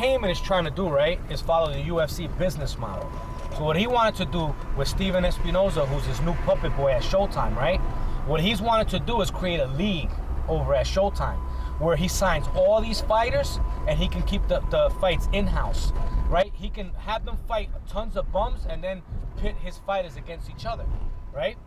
Haymon is trying to do, right, is follow the UFC business model. So what he wanted to do with Steven Espinoza, who's his new puppet boy at Showtime, right? What he's wanted to do is create a league over at Showtime where he signs all these fighters and he can keep the fights in-house, right? He can have them fight tons of bums and then pit his fighters against each other, right?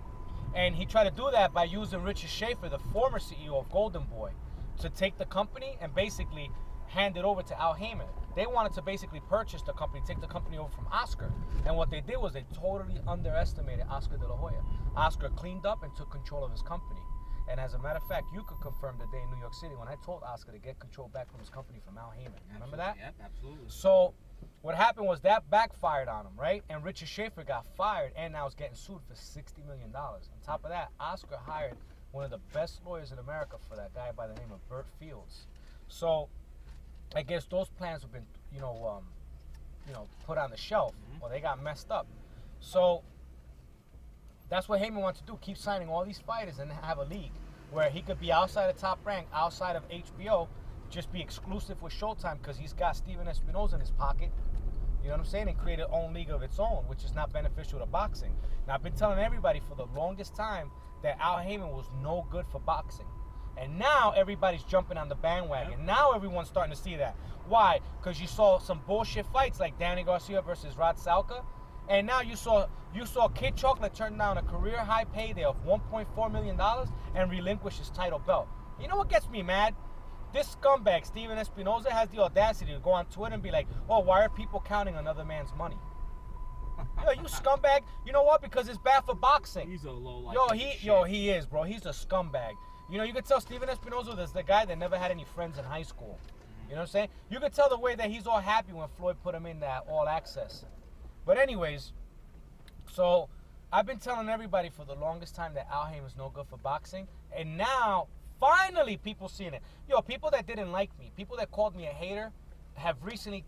And he tried to do that by using Richard Schaefer, the former CEO of Golden Boy, to take the company and basically hand it over to Al Haymon. They wanted to basically purchase the company, take the company over from Oscar. And what they did was they totally underestimated Oscar de la Hoya. Oscar cleaned up and took control of his company. And as a matter of fact, you could confirm the day in New York City when I told Oscar to get control back from his company from Al Haymon. Remember that? Yep, absolutely. So what happened was that backfired on him, right? And Richard Schaefer got fired and now is getting sued for $60 million. On top of that, Oscar hired one of the best lawyers in America for that guy by the name of Burt Fields. So I guess those plans have been, put on the shelf, or they got messed up. So that's what Haymon wants to do: keep signing all these fighters and have a league where he could be outside of Top Rank, outside of HBO, just be exclusive with Showtime because he's got Steven Espinoza in his pocket. You know what I'm saying? And create an own league of its own, which is not beneficial to boxing. Now, I've been telling everybody for the longest time that Al Haymon was no good for boxing. And now everybody's jumping on the bandwagon. Yeah. Now everyone's starting to see that. Why? Because you saw some bullshit fights like Danny Garcia versus Rod Salka. And now you saw Kid Chocolate turn down a career high payday of $1.4 million and relinquish his title belt. You know what gets me mad? This scumbag, Steven Espinoza, has the audacity to go on Twitter and be like, oh, why are people counting another man's money? Yo, you scumbag. You know what? Because it's bad for boxing. He's a low-life. He is, bro. He's a scumbag. You know, you could tell Steven Espinoza is the guy that never had any friends in high school. You know what I'm saying? You could tell the way that he's all happy when Floyd put him in that All Access. But anyways, so I've been telling everybody for the longest time that Al Haymon is no good for boxing. And now, finally, people seeing it. Yo, people that didn't like me, people that called me a hater, have recently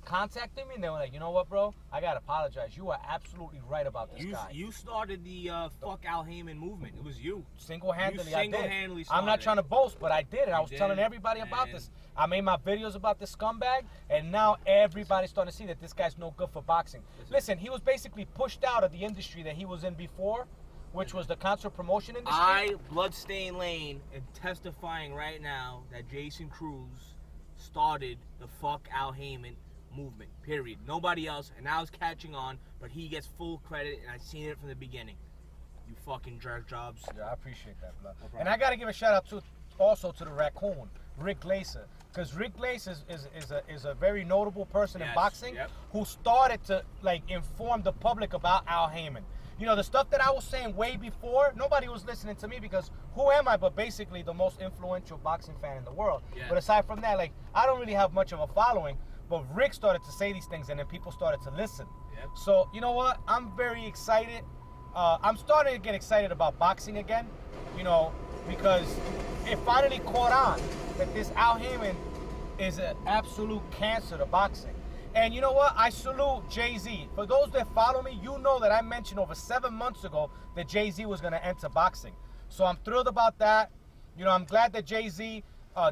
contacted me and they were like, you know what, bro? I gotta apologize. You are absolutely right about this guy. You started the fuck Al Haymon movement. It was you. Single-handedly, I did. I'm not trying to boast, but I did it. I was telling everybody about this. I made my videos about this scumbag, and now everybody's starting to see that this guy's no good for boxing. Listen, he was basically pushed out of the industry that he was in before, which was the concert promotion industry. Bloodstane Lane, and testifying right now that Jason Cruz started the fuck Al Haymon movement, period. Nobody else, and now it's catching on, but he gets full credit, and I've seen it from the beginning. You fucking jerk jobs. Yeah, I appreciate that, blood. No, and I gotta give a shout out also to the raccoon, Rick Glaser, because Rick Glaser is a very notable person in boxing who started to inform the public about Al Haymon. You know, the stuff that I was saying way before, nobody was listening to me because who am I but basically the most influential boxing fan in the world. Yeah. But aside from that, I don't really have much of a following, but Rick started to say these things and then people started to listen. Yep. So, you know what? I'm very excited. I'm starting to get excited about boxing again, you know, because it finally caught on that this Al Haymon is an absolute cancer to boxing. And you know what? I salute Jay-Z. For those that follow me, you know that I mentioned over 7 months ago that Jay-Z was going to enter boxing. So I'm thrilled about that. You know, I'm glad that Jay-Z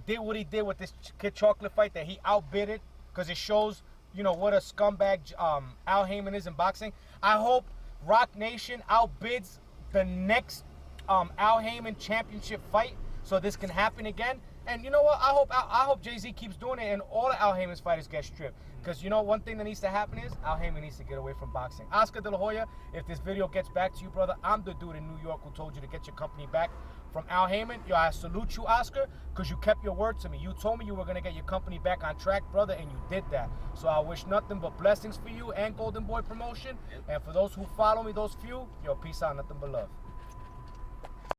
did what he did with this Kid Chocolate fight, that he outbid it, because it shows, you know, what a scumbag Al Haymon is in boxing. I hope Rock Nation outbids the next Al Haymon championship fight so this can happen again. And you know what? I hope Jay-Z keeps doing it and all of Al Haymon's fighters get stripped. Because you know one thing that needs to happen is Al Haymon needs to get away from boxing. Oscar de la Hoya, if this video gets back to you, brother, I'm the dude in New York who told you to get your company back from Al Haymon. Yo, I salute you, Oscar, because you kept your word to me. You told me you were going to get your company back on track, brother, and you did that. So I wish nothing but blessings for you and Golden Boy Promotion. And for those who follow me, those few, yo, peace out, nothing but love.